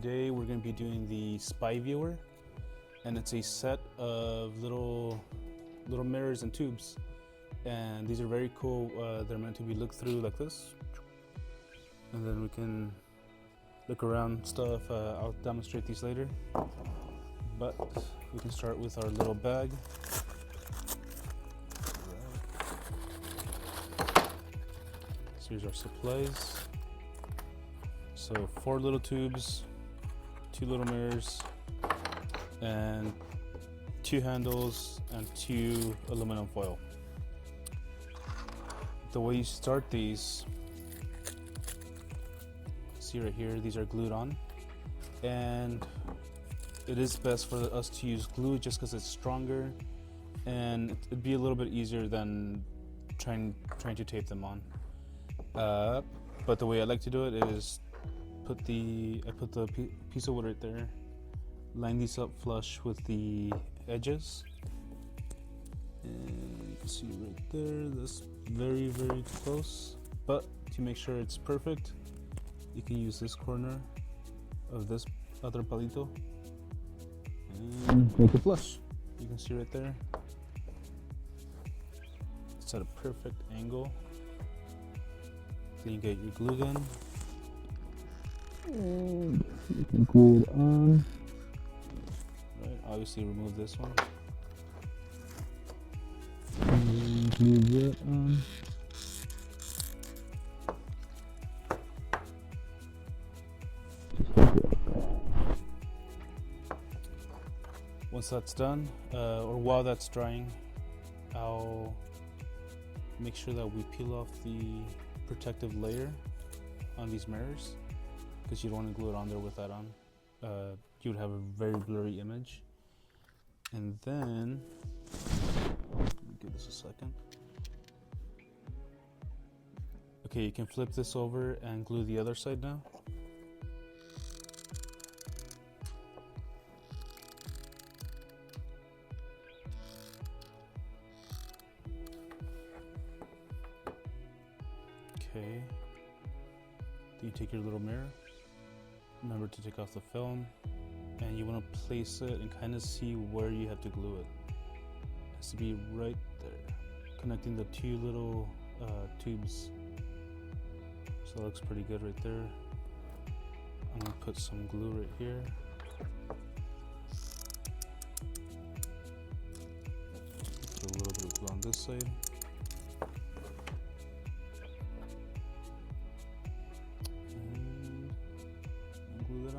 today we're going to be doing the spy viewer, and it's a set of little mirrors and tubes, and these are very cool. They're meant to be looked through like this, and then we can look around stuff. I'll demonstrate these later, but we can start with our little bag. So here's our supplies. So 4 little tubes, 2 little mirrors, and 2 handles and 2 aluminum foil. The way you start these, see right here, these are glued on, and it is best for us to use glue just because it's stronger, and it'd be a little bit easier than trying to tape them on. But the way I like to do it is I put the piece of wood right there, line these up flush with the edges, and you can see right there, that's very close. But to make sure it's perfect, you can use this corner of this other palito and make it flush. You can see right there, it's at a perfect angle. Then you get your glue gun, and you can glue it on. Right, obviously remove this one. And glue that on. Once that's done, or while that's drying, I'll make sure that we peel off the protective layer on these mirrors, because you don't want to glue it on there with that on. You would have a very blurry image. And then, give this a second. Okay, you can flip this over and glue the other side now. Okay, then you take your little mirror, remember to take off the film, and you want to place it and kind of see where you have to glue it. It has to be right there, connecting the 2 little tubes. So that looks pretty good right there. I'm going to put some glue right here. Put a little bit of glue on this side.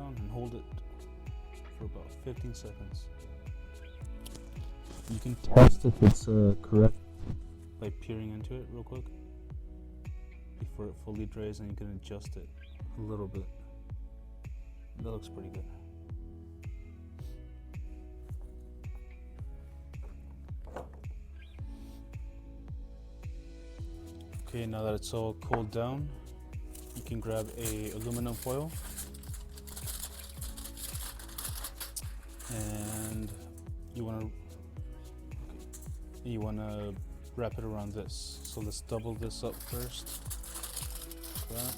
And hold it for about 15 seconds. You can test if it's correct by peering into it real quick before it fully dries, and you can adjust it a little bit. That looks pretty good. Okay, now that it's all cooled down, you can grab a aluminum foil and you want to wrap it around this. So let's double this up first. Like that.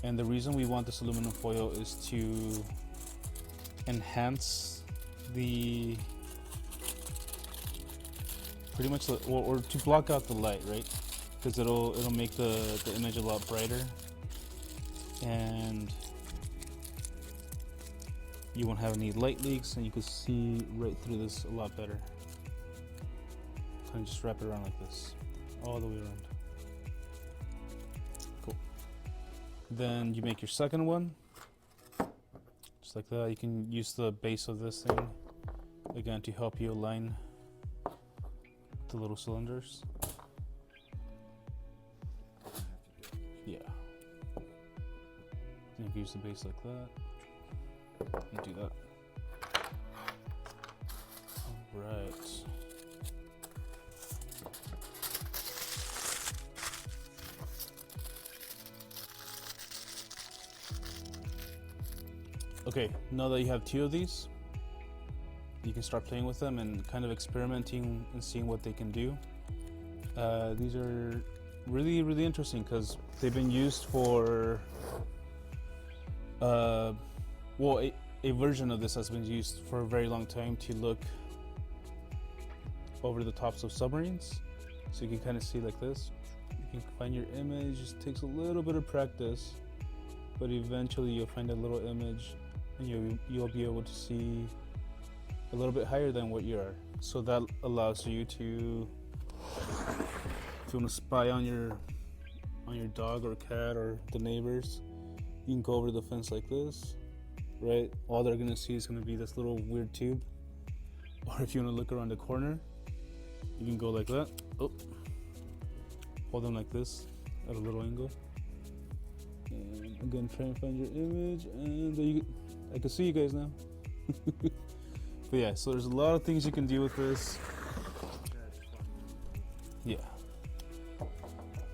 And the reason we want this aluminum foil is to enhance the pretty much or to block out the light, right? Because it'll make the image a lot brighter, and you won't have any light leaks, and you can see right through this a lot better. Kind of just wrap it around like this, all the way around. Cool. Then you make your second one, just like that. You can use the base of this thing, again, to help you align the little cylinders. Yeah. You can use the base like that. And do that. Alright. Okay, now that you have 2 of these, you can start playing with them and kind of experimenting and seeing what they can do. These are really, really interesting because they've been used for, well, a version of this has been used for a very long time to look over the tops of submarines. So you can kind of see like this. You can find your image. It takes a little bit of practice, but eventually you'll find a little image and you'll be able to see a little bit higher than what you are. So that allows you to, if you want to spy on your dog or cat or the neighbors, you can go over the fence like this, right? All they're gonna see is gonna be this little weird tube. Or if you want to look around the corner, you can go like that. Oh, hold them like this at a little angle. And again, try and find your image, and there you go. I can see you guys now. But yeah, so there's a lot of things you can do with this. Yeah.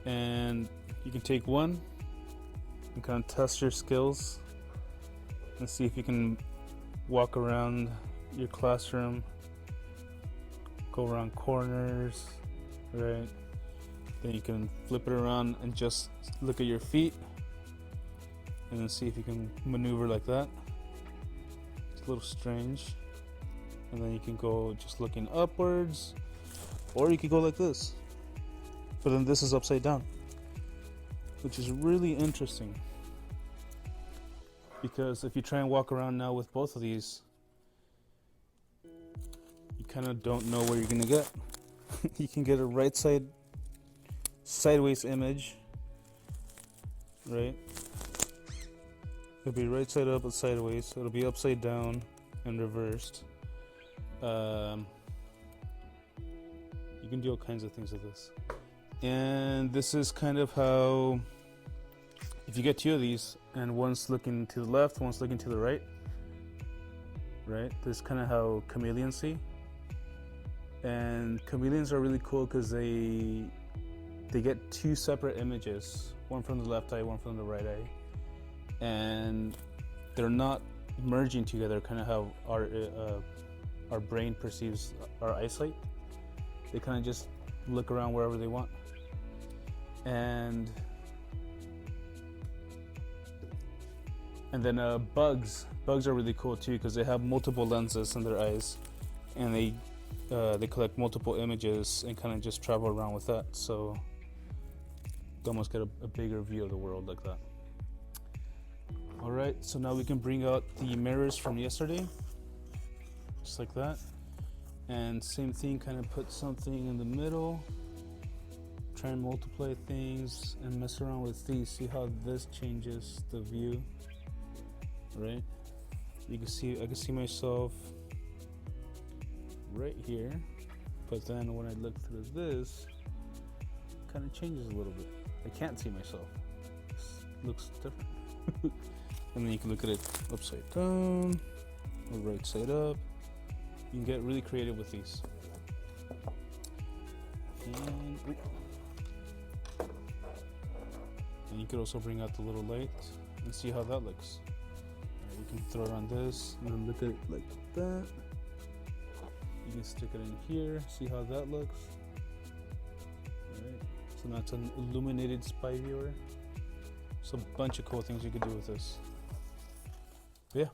And you can take one and kind of test your skills and see if you can walk around your classroom, go around corners, right? Then you can flip it around and just look at your feet and then see if you can maneuver like that. It's a little strange. And then you can go just looking upwards, or you could go like this. But then this is upside down, which is really interesting. Because if you try and walk around now with both of these, you kind of don't know where you're gonna get. You can get a right side sideways image, right? It'll be right side up and sideways. It'll be upside down and reversed. You can do all kinds of things with this. And this is kind of how, if you get two of these and one's looking to the left, one's looking to the right, this is kind of how chameleons see. And chameleons are really cool because they get two separate images, one from the left eye, one from the right eye, and they're not merging together, kind of how our brain perceives our eyesight. They kind of just look around wherever they want. And then bugs are really cool too because they have multiple lenses in their eyes, and they collect multiple images and kind of just travel around with that. So you almost get a bigger view of the world like that. All right, so now we can bring out the mirrors from yesterday, just like that. And same thing, kind of put something in the middle, try and multiply things and mess around with these. See how this changes the view, right? You can see, I can see myself right here, but then when I look through this, it kind of changes a little bit. I can't see myself. It looks different. And then you can look at it upside down or right side up. You can get really creative with these. And you could also bring out the little light and see how that looks. You can throw it on this and then look at it like that. You can stick it in here, see how that looks. Alright, so now it's an illuminated spy viewer. So a bunch of cool things you could do with this. But yeah.